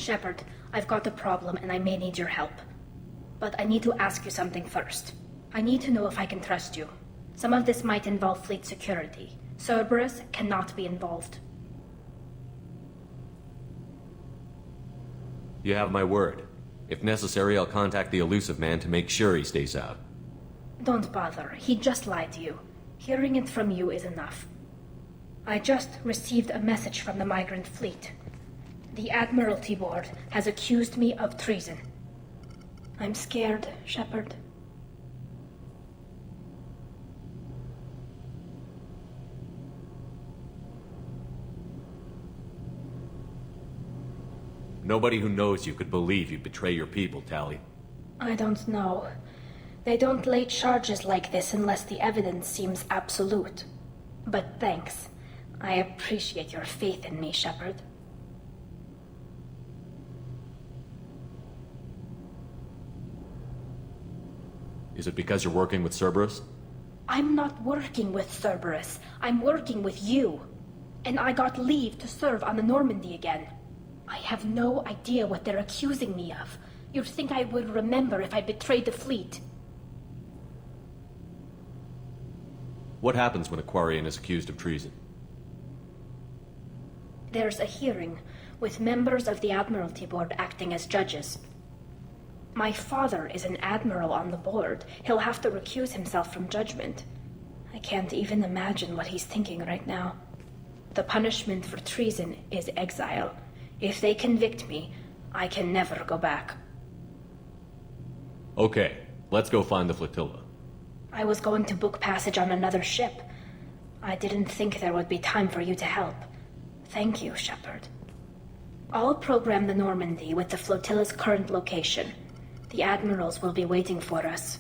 Shepard, I've got a problem and I may need your help. But I need to ask you something first. I need to know if I can trust you. Some of this might involve fleet security. Cerberus cannot be involved. You have my word. If necessary, I'll contact the elusive man to make sure he stays out. Don't bother. He just lied to you. Hearing it from you is enough. I just received a message from the migrant fleet. The Admiralty Board has accused me of treason. I'm scared, Shepard. Nobody who knows you could believe you'd betray your people, Tali. I don't know. They don't lay charges like this unless the evidence seems absolute. But thanks. I appreciate your faith in me, Shepard. Is it because you're working with Cerberus? I'm not working with Cerberus. I'm working with you. And I got leave to serve on the Normandy again. I have no idea what they're accusing me of. You'd think I would remember if I betrayed the fleet. What happens when a Quarian is accused of treason? There's a hearing, with members of the Admiralty Board acting as judges. My father is an admiral on the board. He'll have to recuse himself from judgment. I can't even imagine what he's thinking right now. The punishment for treason is exile. If they convict me, I can never go back. Okay, let's go find the flotilla. I was going to book passage on another ship. I didn't think there would be time for you to help. Thank you, Shepard. I'll program the Normandy with the flotilla's current location. The admirals will be waiting for us.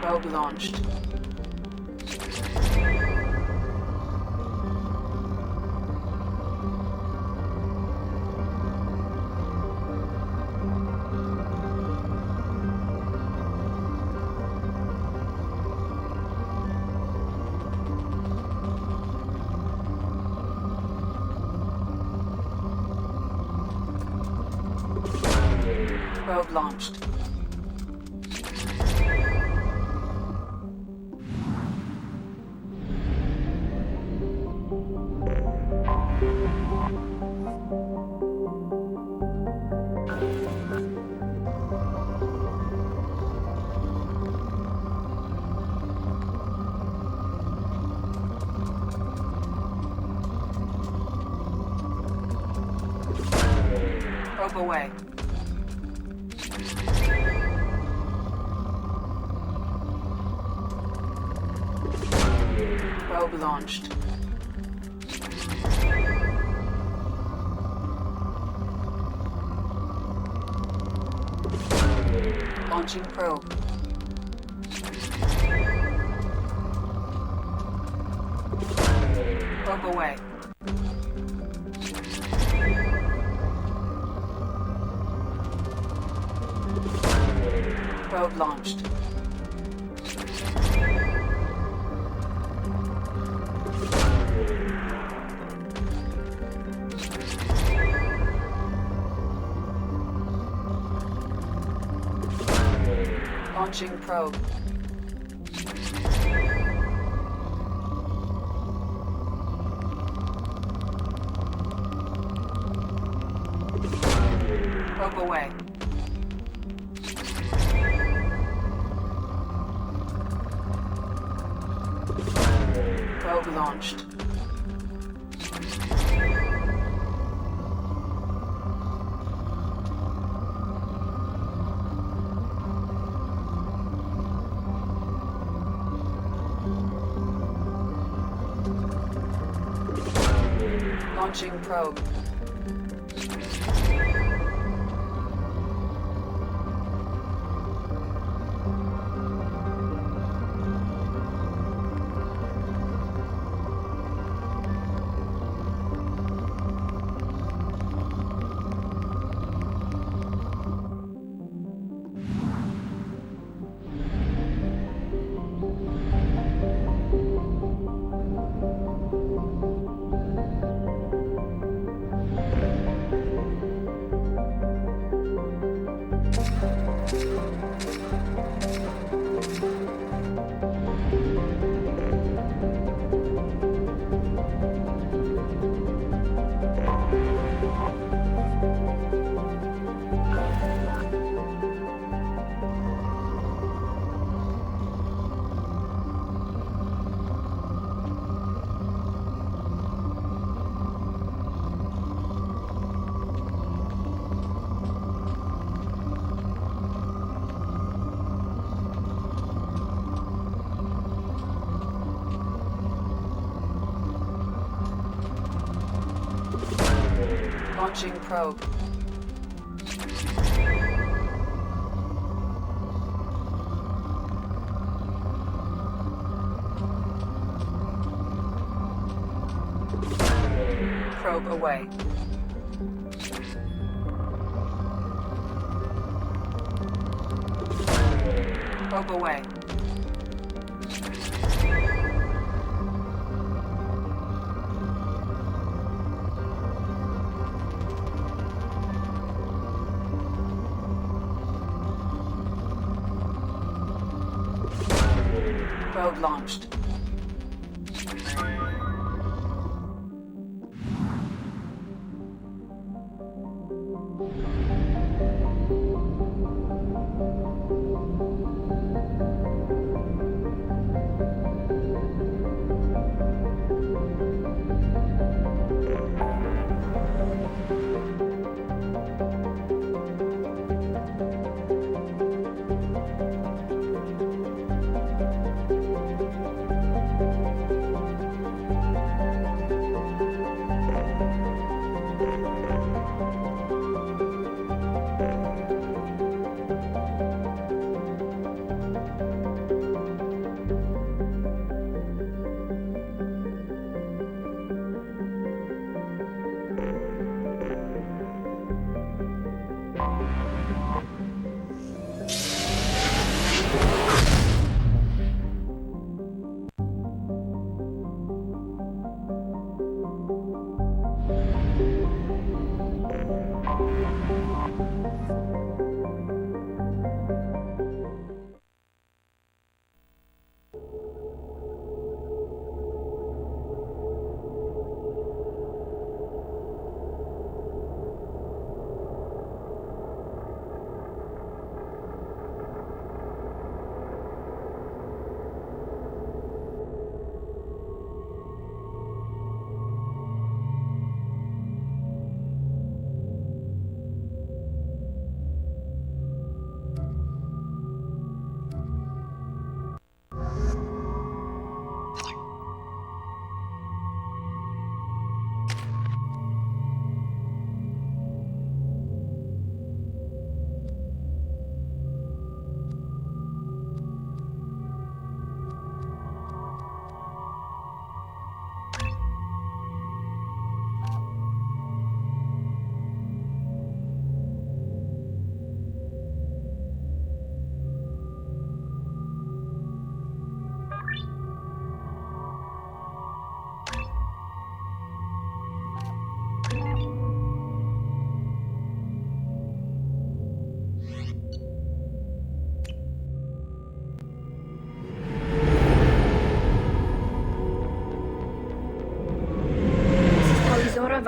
Probe launched. Probe launched. Probe away. Probe launched. Launching probe. Probe away. Probe launched. Launching probe. Probe away. Probe launched. Launching probe. Launching probe. Probe away. Probe away. Probe launched.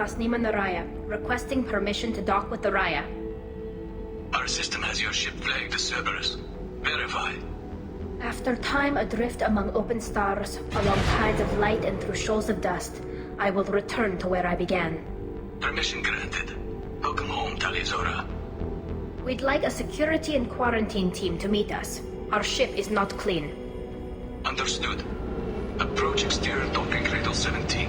Vasnima Naraya, requesting permission to dock with the Raya. Our system has your ship flagged as Cerberus. Verify. After time adrift among open stars, along tides of light and through shoals of dust, I will return to where I began. Permission granted. Welcome home, Tali Zora. We'd like a security and quarantine team to meet us. Our ship is not clean. Understood. Approach exterior docking cradle 17.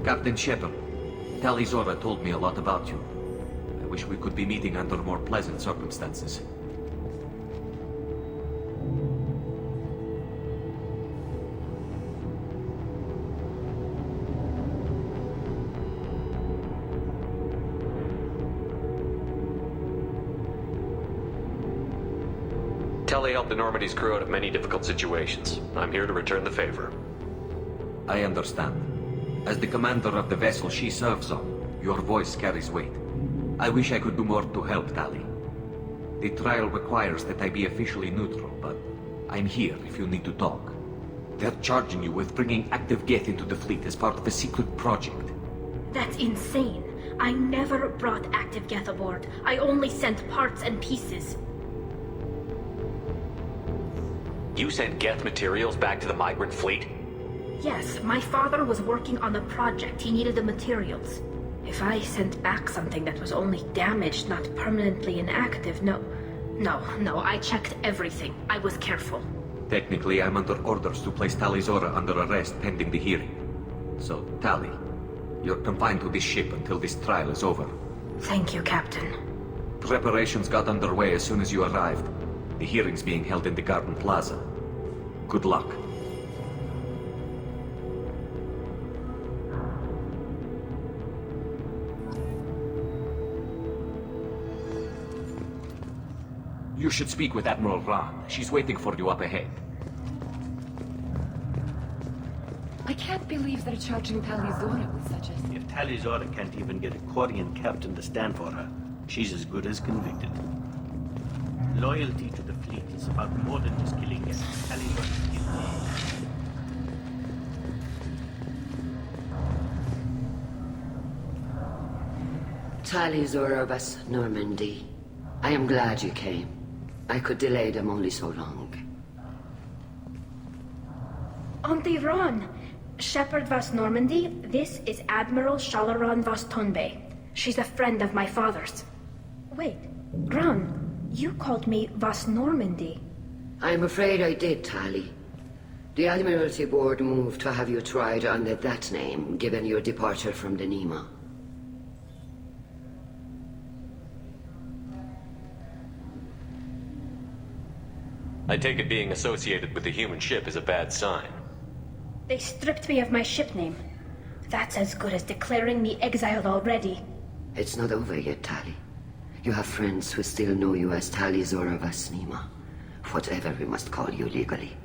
Captain Shepard, Tali Zora told me a lot about you. I wish we could be meeting under more pleasant circumstances. Tali helped the Normandy's crew out of many difficult situations. I'm here to return the favor. I understand. As the commander of the vessel she serves on, your voice carries weight. I wish I could do more to help, Tali. The trial requires that I be officially neutral, but I'm here if you need to talk. They're charging you with bringing active Geth into the fleet as part of a secret project. That's insane. I never brought active Geth aboard. I only sent parts and pieces. You sent Geth materials back to the migrant fleet? Yes, my father was working on a project. He needed the materials. If I sent back something that was only damaged, not permanently inactive, no, I checked everything. I was careful. Technically, I'm under orders to place Tali Zora under arrest pending the hearing. So, Tali, you're confined to this ship until this trial is over. Thank you, Captain. Preparations got underway as soon as you arrived. The hearing's being held in the Garden Plaza. Good luck. You should speak with Admiral Ran. She's waiting for you up ahead. I can't believe they're charging Tali Zora with such a... If Tali Zora can't even get a Quarian captain to stand for her, she's as good as convicted. Loyalty to the fleet is about more than just killing it. Tali Zora's guilty. Tali Zora was Normandy. I am glad you came. I could delay them only so long. Auntie Ron! Shepard vas Normandy, this is Admiral Shalaran vas Tonbe. She's a friend of my father's. Wait, Ron, you called me vas Normandy. I'm afraid I did, Tali. The Admiralty Board moved to have you tried under that name, given your departure from the Nima. I take it being associated with the human ship is a bad sign. They stripped me of my ship name. That's as good as declaring me exiled already. It's not over yet, Tali. You have friends who still know you as Tali Zora Vasnima. Whatever we must call you legally.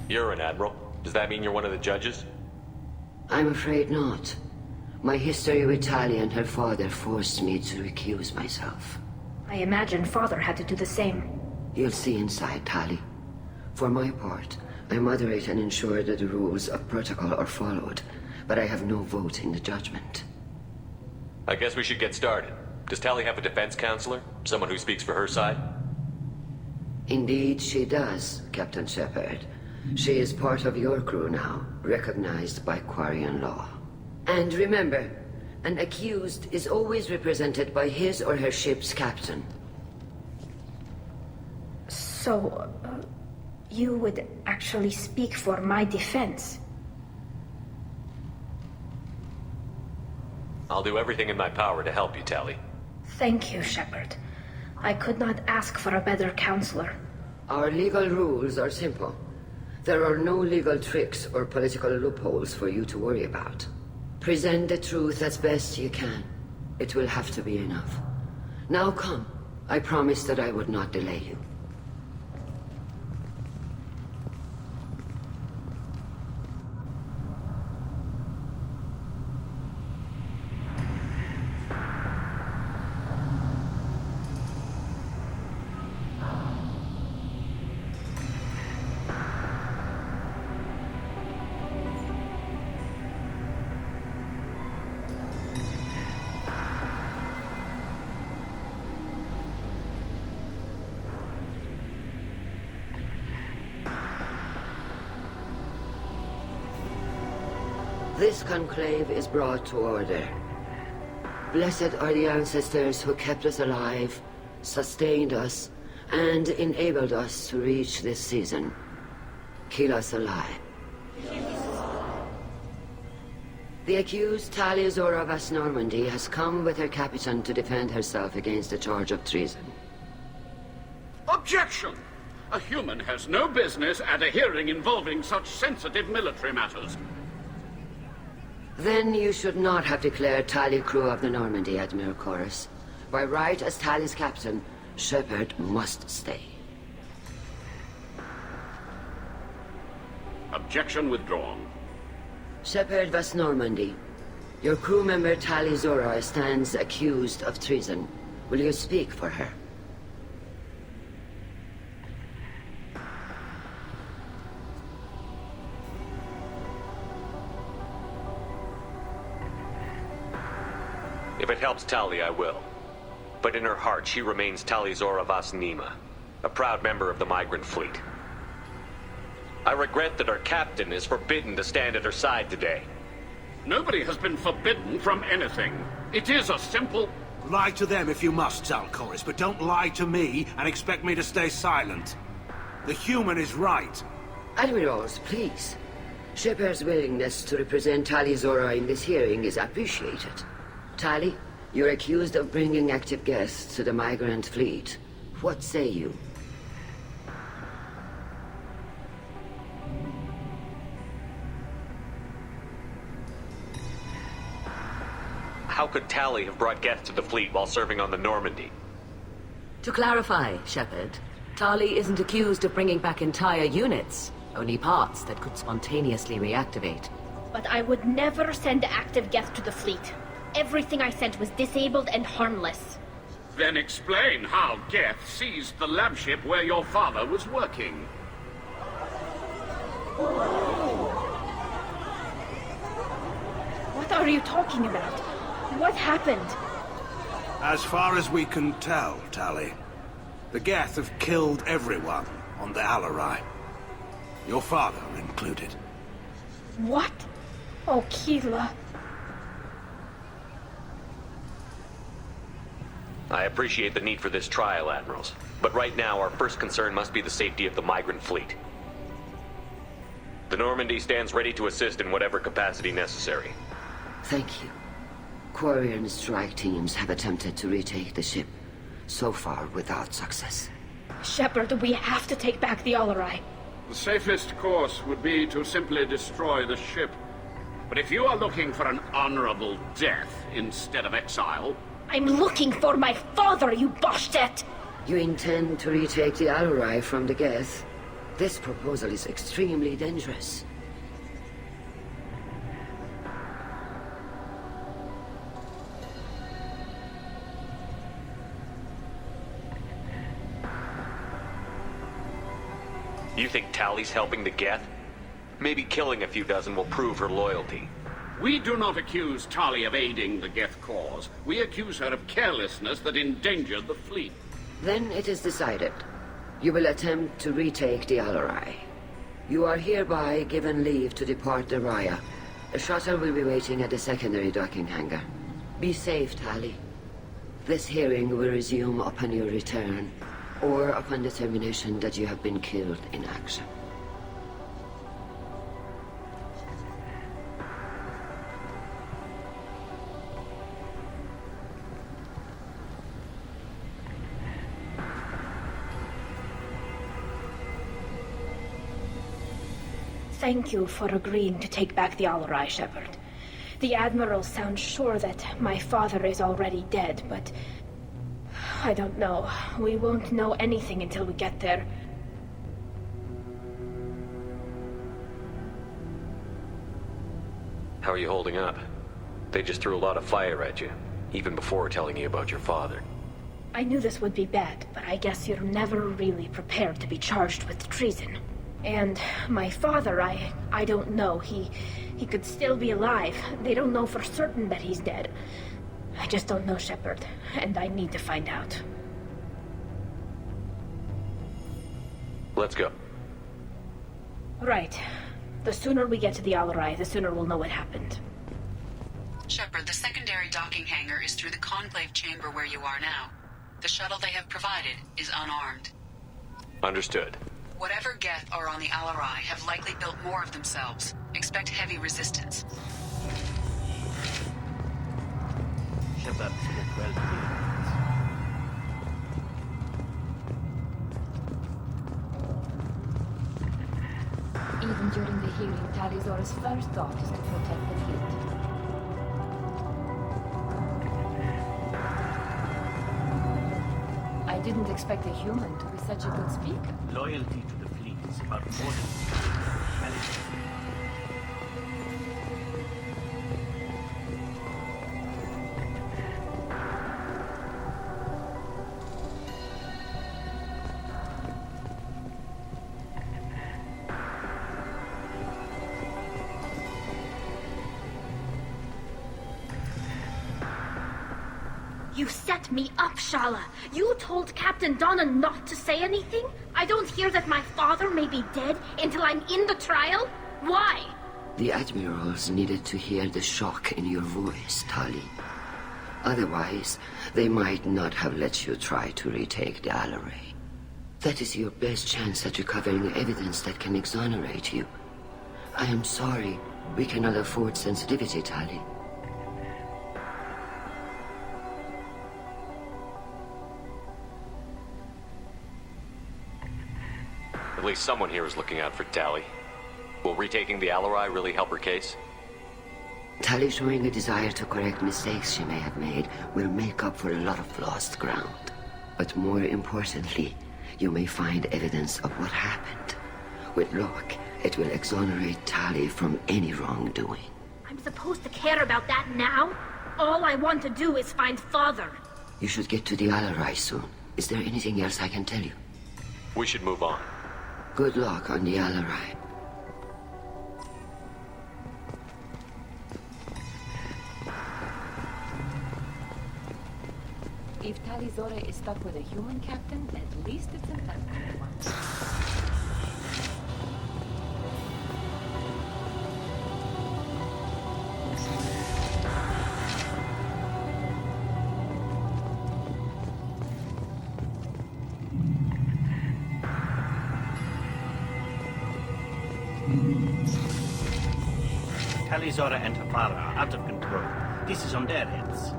You're an admiral. Does that mean you're one of the judges? I'm afraid not. My history with Tali and her father forced me to recuse myself. I imagine Father had to do the same. You'll see inside, Tali. For my part, I moderate and ensure that the rules of protocol are followed, but I have no vote in the judgment. I guess we should get started. Does Tali have a defense counselor? Someone who speaks for her side? Indeed, she does, Captain Shepard. She is part of your crew now, recognized by Quarian law. And remember, an accused is always represented by his or her ship's captain. So, you would actually speak for my defense? I'll do everything in my power to help you, Tali. Thank you, Shepard. I could not ask for a better counselor. Our legal rules are simple. There are no legal tricks or political loopholes for you to worry about. Present the truth as best you can. It will have to be enough. Now come. I promised that I would not delay you. This conclave is brought to order. Blessed are the ancestors who kept us alive, sustained us, and enabled us to reach this season. Keep us alive. The accused Tali Zora Vas Normandy has come with her captain to defend herself against the charge of treason. Objection! A human has no business at a hearing involving such sensitive military matters. Then you should not have declared Tali crew of the Normandy, Admiral Chorus. By right as Tali's captain, Shepard must stay. Objection withdrawn. Shepard Vas Normandy, your crew member Tali Zora stands accused of treason. Will you speak for her? If it helps Tali, I will. But in her heart, she remains Tali Zora Vas Nima, a proud member of the migrant fleet. I regret that our captain is forbidden to stand at her side today. Nobody has been forbidden from anything. It is a simple... Lie to them if you must, Zalcoris, but don't lie to me and expect me to stay silent. The human is right. Admirals, please. Shepard's willingness to represent Tali Zora in this hearing is appreciated. Tali, you're accused of bringing active guests to the migrant fleet. What say you? How could Tali have brought guests to the fleet while serving on the Normandy? To clarify, Shepard, Tali isn't accused of bringing back entire units, only parts that could spontaneously reactivate. But I would never send active guests to the fleet. Everything I sent was disabled and harmless. Then explain how Geth seized the lab ship where your father was working. What are you talking about? What happened? As far as we can tell, Tali, the Geth have killed everyone on the Alarai. Your father included. What? Oh, Keela. I appreciate the need for this trial, Admirals. But right now, our first concern must be the safety of the migrant fleet. The Normandy stands ready to assist in whatever capacity necessary. Thank you. Quarry and strike teams have attempted to retake the ship, so far without success. Shepard, we have to take back the Alarai. The safest course would be to simply destroy the ship. But if you are looking for an honorable death instead of exile... I'm looking for my father, you Boshtet! You intend to retake the Alarai from the Geth? This proposal is extremely dangerous. You think Tali's helping the Geth? Maybe killing a few dozen will prove her loyalty. We do not accuse Tali of aiding the Geth cause. We accuse her of carelessness that endangered the fleet. Then it is decided. You will attempt to retake the Alarai. You are hereby given leave to depart the Raya. A shuttle will be waiting at the secondary docking hangar. Be safe, Tali. This hearing will resume upon your return, or upon determination that you have been killed in action. Thank you for agreeing to take back the Alarai, Shepard. The Admiral sounds sure that my father is already dead, but... I don't know. We won't know anything until we get there. How are you holding up? They just threw a lot of fire at you, even before telling you about your father. I knew this would be bad, but I guess you're never really prepared to be charged with treason. And my father, I don't know. He could still be alive. They don't know for certain that he's dead. I just don't know, Shepard, and I need to find out. Let's go. Right. The sooner we get to the Alarai, the sooner we'll know what happened. Shepard, the secondary docking hangar is through the conclave chamber where you are now. The shuttle they have provided is unarmed. Understood. Whatever Geth are on the Alarai have likely built more of themselves. Expect heavy resistance. Shepard spoke well to me. Even during the hearing, Tali's first thought is to protect the fleet. I didn't expect a human to be such a good speaker. Loyalty to the fleet is about more than neutrality. You set me up, Shala. You told Captain Donna not to say anything? I don't hear that my father may be dead until I'm in the trial? Why? The Admirals needed to hear the shock in your voice, Tali. Otherwise, they might not have let you try to retake the Alarai. That is your best chance at recovering evidence that can exonerate you. I am sorry. We cannot afford sensitivity, Tali. At least someone here is looking out for Tali. Will retaking the Alarai really help her case? Tali showing a desire to correct mistakes she may have made will make up for a lot of lost ground. But more importantly, you may find evidence of what happened. With luck, it will exonerate Tali from any wrongdoing. I'm supposed to care about that now? All I want to do is find Father. You should get to the Alarai soon. Is there anything else I can tell you? We should move on. Good luck on the Alarai. If Tali Zora is stuck with a human captain, at least it's an ethical one. Tali, Zora, and Tafara are out of control. This is on their heads.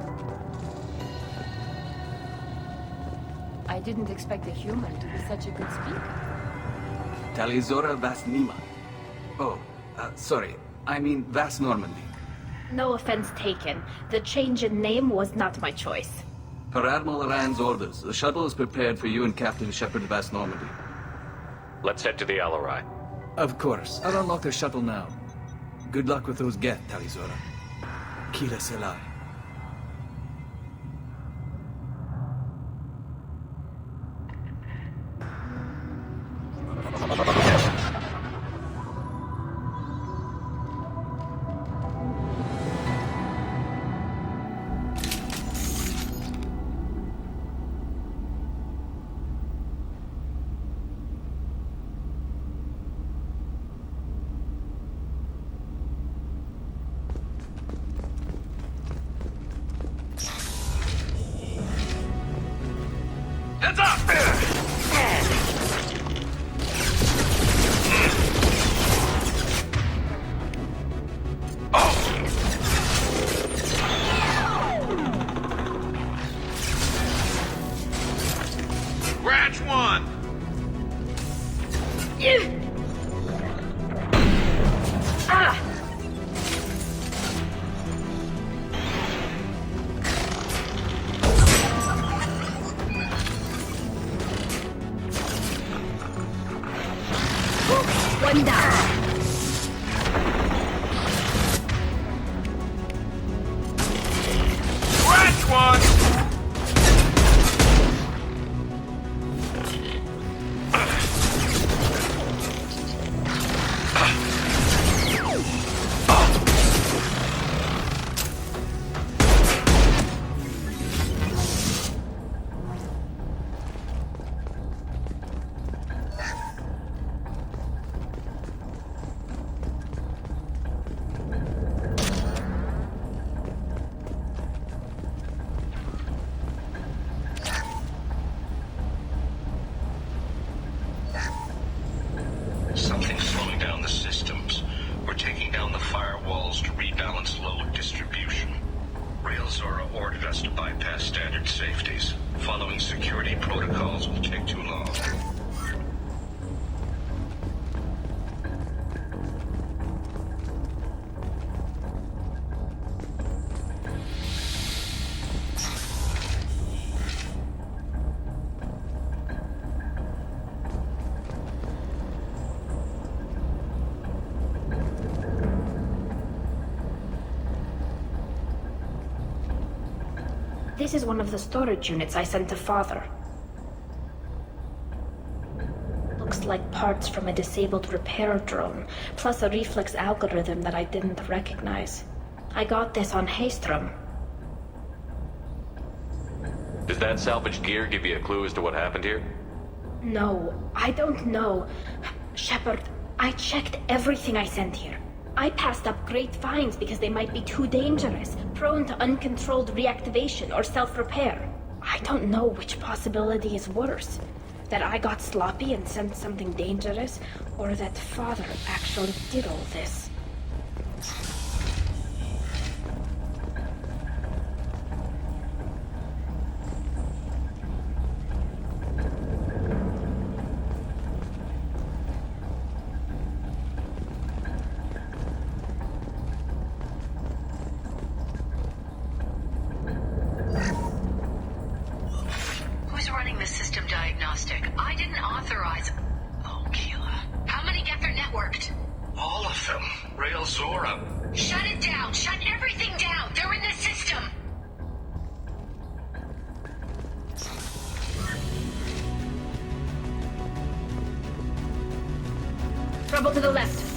I didn't expect a human to be such a good speaker. Tali Zora Vas Nima. Oh, sorry. I mean Vas Normandy. No offense taken. The change in name was not my choice. Per Admiral Rand's orders, the shuttle is prepared for you and Captain Shepard Vas Normandy. Let's head to the Alarai. Of course. I'll unlock the shuttle now. Good luck with those Geth, Tali Zora. Kila Selai. Heads up! Branch 1! Ah! One down. Branch 1! Something's slowing down the systems. We're taking down the firewalls to rebalance load distribution. Rail Zora ordered us to bypass standard safeties. Following security protocols will take too long. This is one of the storage units I sent to Father. Looks like parts from a disabled repair drone, plus a reflex algorithm that I didn't recognize. I got this on Haystrom. Does that salvaged gear give you a clue as to what happened here? No, I don't know. Shepard, I checked everything I sent here. I passed up great finds because they might be too dangerous, prone to uncontrolled reactivation or self-repair. I don't know which possibility is worse. That I got sloppy and sent something dangerous, or that Father actually did all this. Who's running the system diagnostic? I didn't authorize... Oh, Keela. How many Geth are networked? All of them. Rail Zora. Shut it down! Shut everything down! They're in the system! Trouble to the left.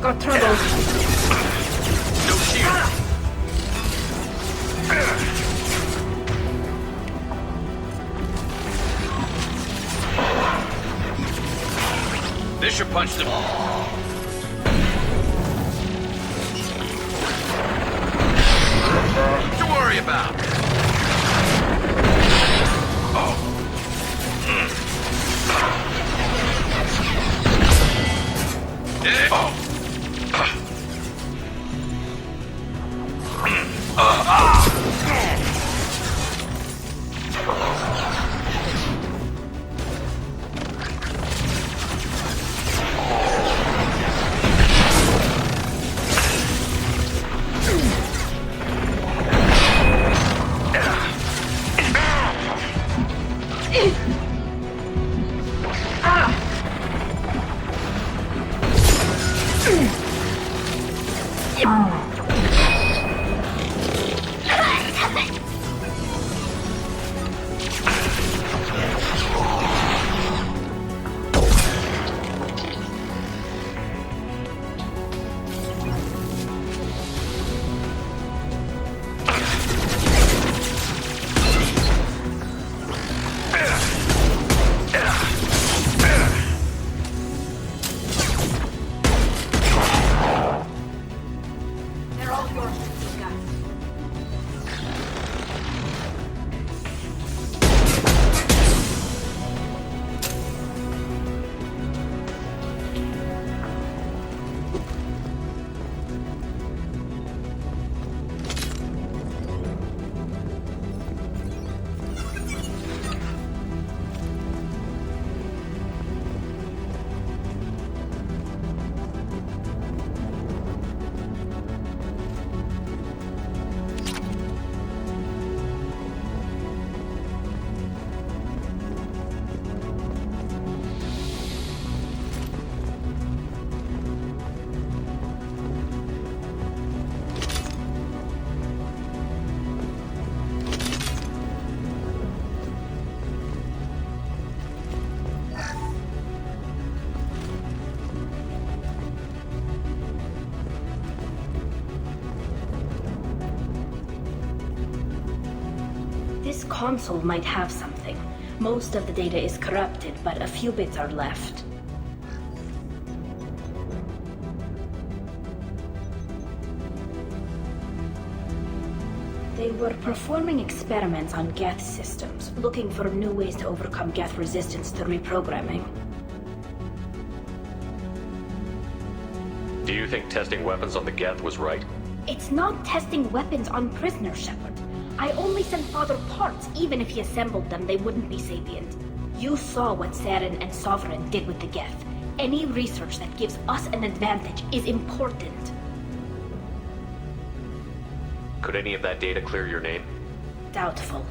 Got trouble. No shield. This should punch them. To worry about. This console might have something. Most of the data is corrupted, but a few bits are left. They were performing experiments on Geth systems, looking for new ways to overcome Geth resistance to reprogramming. Do you think testing weapons on the Geth was right? It's not testing weapons on prisoners, Shepard. I only sent Father parts. Even if he assembled them, they wouldn't be sapient. You saw what Saren and Sovereign did with the Geth. Any research that gives us an advantage is important. Could any of that data clear your name? Doubtful.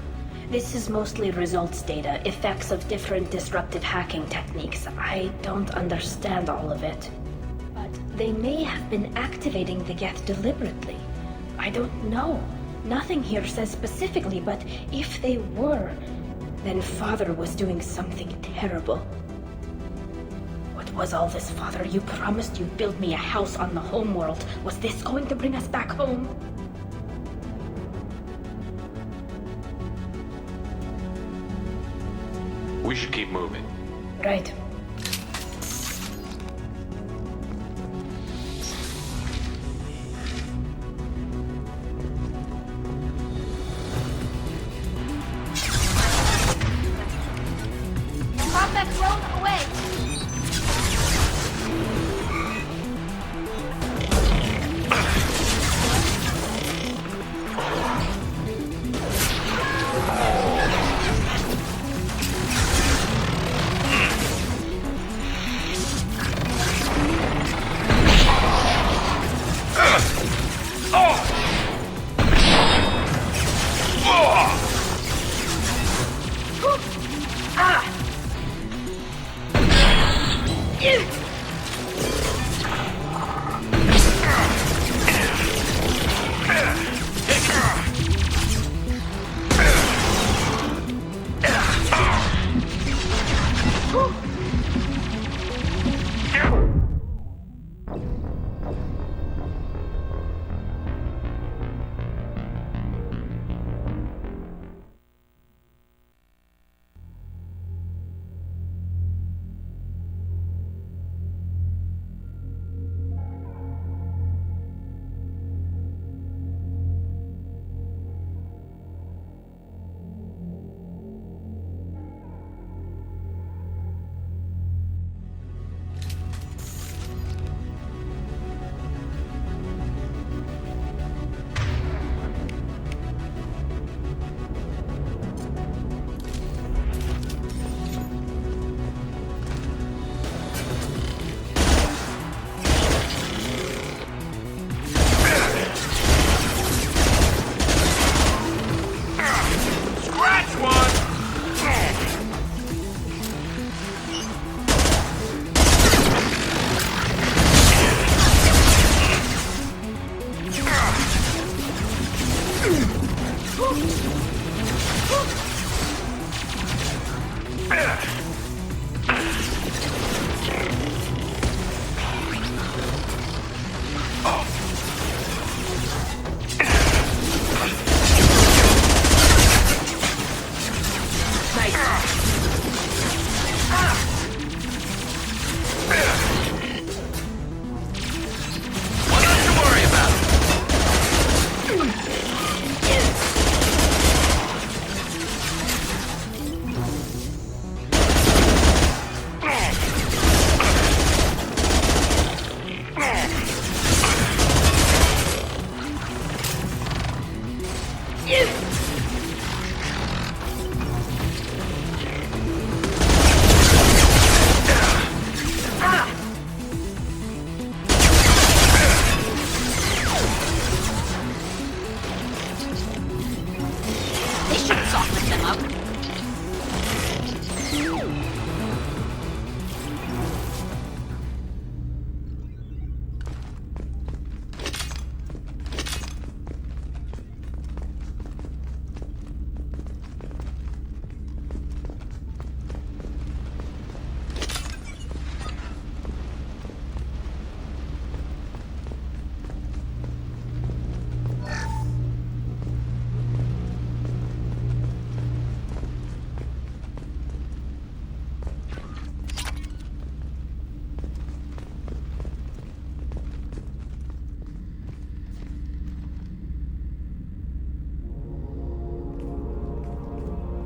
This is mostly results data, effects of different disruptive hacking techniques. I don't understand all of it. But they may have been activating the Geth deliberately. I don't know. Nothing here says specifically, but if they were, then Father was doing something terrible. What was all this, Father? You promised you'd build me a house on the homeworld. Was this going to bring us back home? We should keep moving. Right. This should soften them up.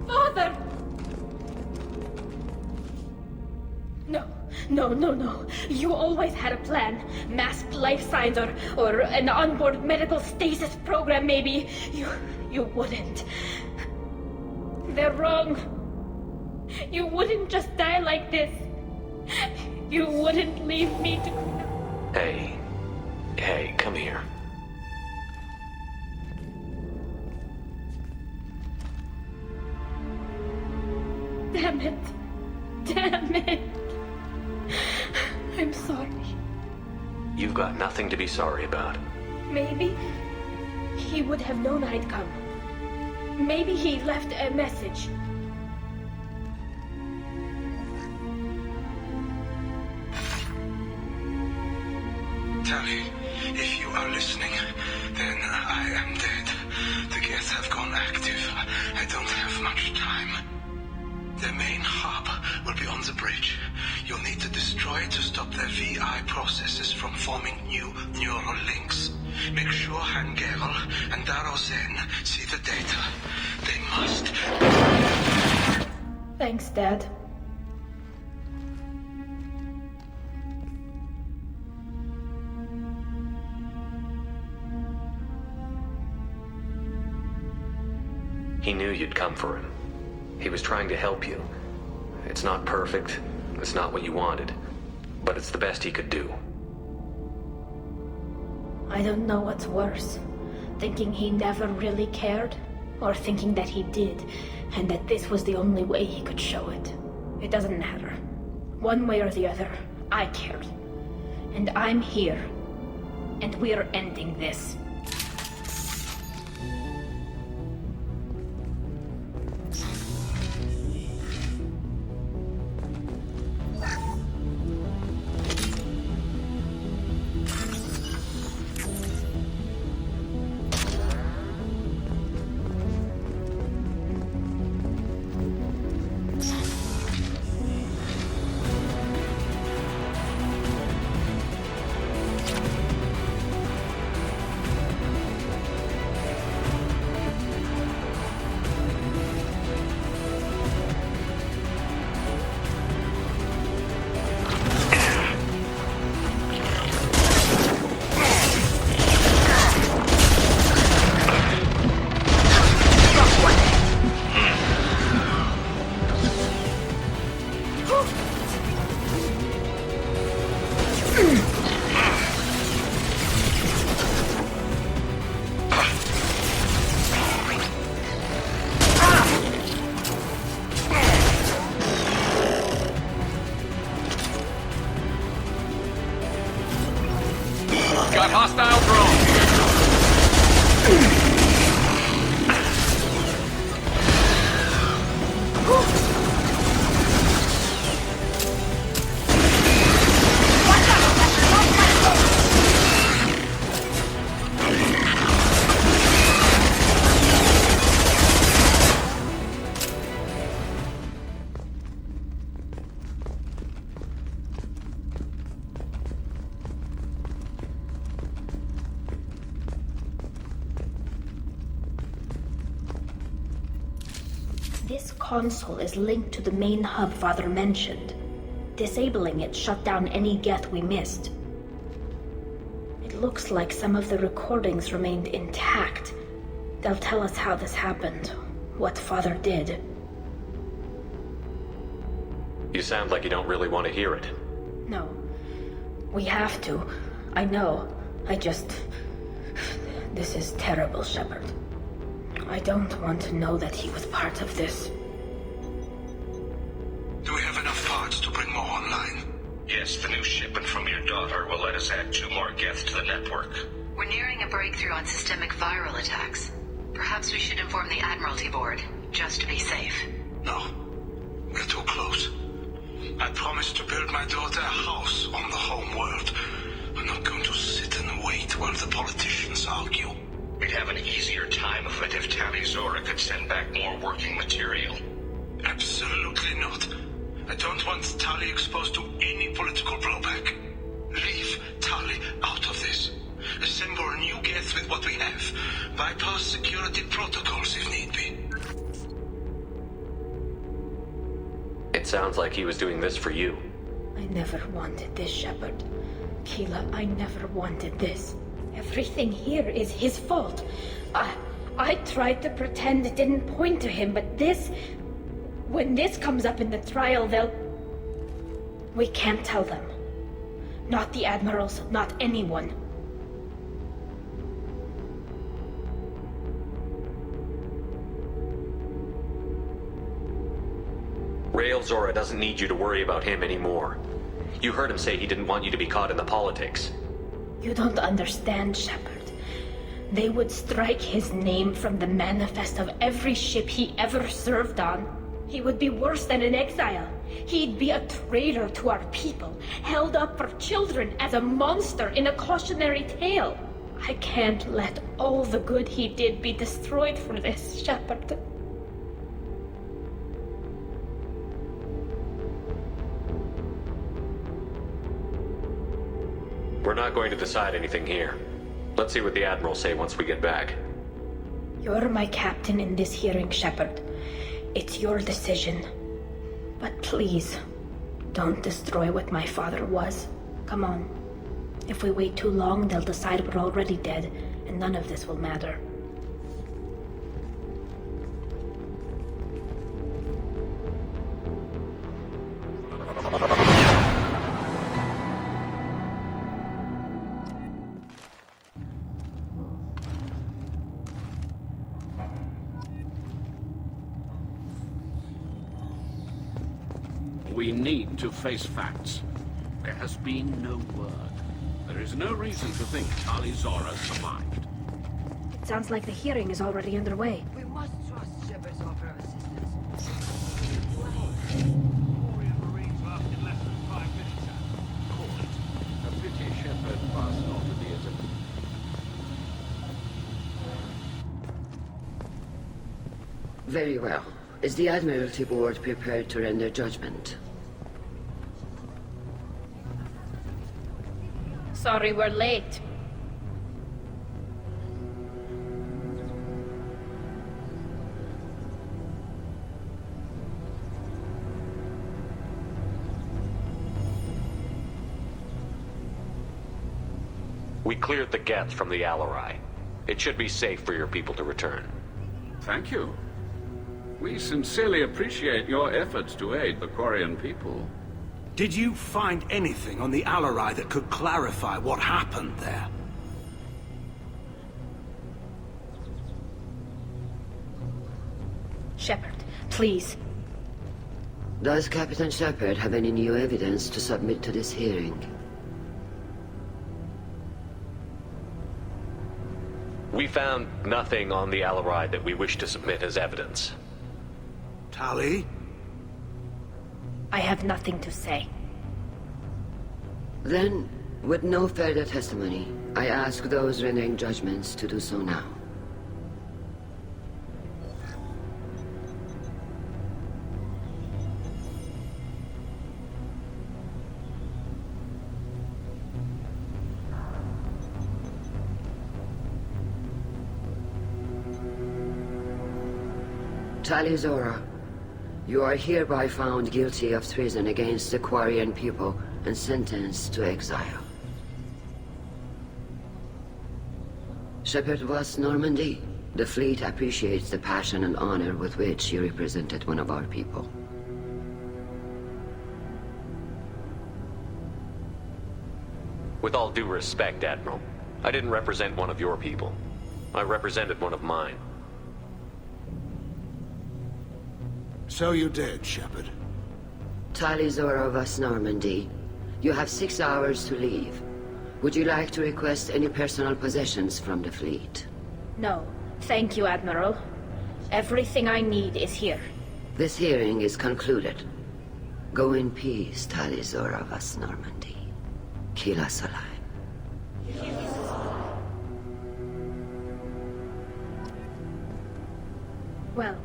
Father! No. You always had a plan. Masked life signs or an onboard medical stasis program, maybe. You wouldn't. They're wrong. You wouldn't just die like this. You wouldn't leave me to... Hey, come here. Damn it. I'm sorry. You've got nothing to be sorry about. Maybe he would have known I'd come. Maybe he left a message. Tali, if you are listening, then I am dead. The Geth have gone active. I don't have much time. The main hub will be on the bridge. You'll need to destroy it to stop their VI processes from forming new neural links. Make sure Hangerel and Darozen see the data. They must. Thanks, Dad. He knew you'd come for him. He was trying to help you. It's not perfect. It's not what you wanted. But it's the best he could do. I don't know what's worse. Thinking he never really cared, or thinking that he did, and that this was the only way he could show it. It doesn't matter. One way or the other, I cared. And I'm here. And we're ending this. Got hostile drone. This console is linked to the main hub Father mentioned. Disabling it shut down any Geth we missed. It looks like some of the recordings remained intact. They'll tell us how this happened, what Father did. You sound like you don't really want to hear it. No. We have to. I know. This is terrible, Shepard. I don't want to know that he was part of this. Do we have enough parts to bring more online? Yes, the new shipment from your daughter will let us add 2 more Geth to the network. We're nearing a breakthrough on systemic viral attacks. Perhaps we should inform the Admiralty Board, just to be safe. No. We're too close. I promised to build my daughter a house on the home world. I'm not going to sit and wait while the politicians argue. We'd have an easier time of it if Tali Zora could send back more working material. Absolutely not. I don't want Tali exposed to any political blowback. Leave Tali out of this. Assemble a new Geth with what we have. Bypass security protocols if need be. It sounds like he was doing this for you. I never wanted this, Shepard. Keela, I never wanted this. Everything here is his fault. I tried to pretend it didn't point to him, but this... When this comes up in the trial, they'll... We can't tell them. Not the admirals, not anyone. Rael Zora doesn't need you to worry about him anymore. You heard him say he didn't want you to be caught in the politics. You don't understand, Shepard. They would strike his name from the manifest of every ship he ever served on. He would be worse than an exile. He'd be a traitor to our people, held up for children as a monster in a cautionary tale. I can't let all the good he did be destroyed for this, Shepard. We're not going to decide anything here. Let's see what the Admirals say once we get back. You're my captain in this hearing, Shepard. It's your decision. But please, don't destroy what my father was. Come on. If we wait too long, they'll decide we're already dead, and none of this will matter. We need to face facts. There has been no word. There is no reason to think Tali Zora survived. It sounds like the hearing is already underway. We must trust Shepard's offer of assistance. Marines left in less than 5 minutes. Call it. A pity Shepard passed on to the other. Very well. Is the Admiralty Board prepared to render judgment? Sorry we're late. We cleared the Geth from the Alarai. It should be safe for your people to return. Thank you. We sincerely appreciate your efforts to aid the Quarian people. Did you find anything on the Alarai that could clarify what happened there? Shepard, please. Does Captain Shepard have any new evidence to submit to this hearing? We found nothing on the Alarai that we wish to submit as evidence. Tali? I have nothing to say. Then, with no further testimony, I ask those rendering judgments to do so now. Tali Zora, you are hereby found guilty of treason against the Quarian people and sentenced to exile. Shepard was Normandy. The fleet appreciates the passion and honor with which you represented one of our people. With all due respect, Admiral, I didn't represent one of your people. I represented one of mine. So you did, Shepard. Tali of us, Normandy. You have 6 hours to leave. Would you like to request any personal possessions from the fleet? No, thank you, Admiral. Everything I need is here. This hearing is concluded. Go in peace, Tali of us, Normandy. Kila Salai. Well,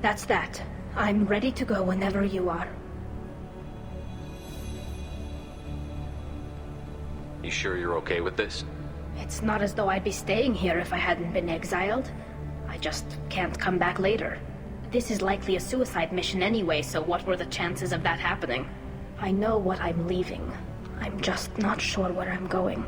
that's that. I'm ready to go whenever you are. You sure you're okay with this? It's not as though I'd be staying here if I hadn't been exiled. I just can't come back later. This is likely a suicide mission anyway, so what were the chances of that happening? I know what I'm leaving. I'm just not sure where I'm going.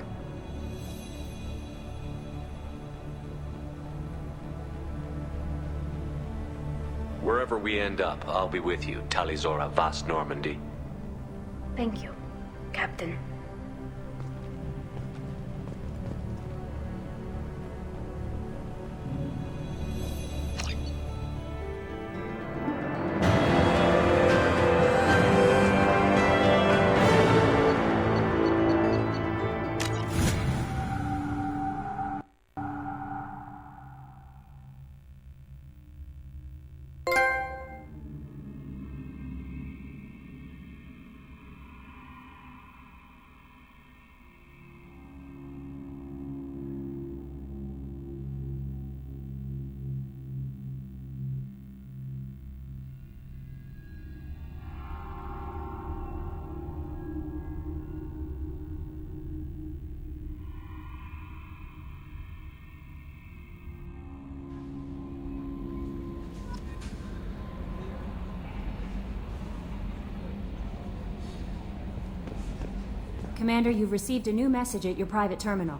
Wherever we end up, I'll be with you, Talizora Vas Normandy. Thank you, Captain. Commander, you've received a new message at your private terminal.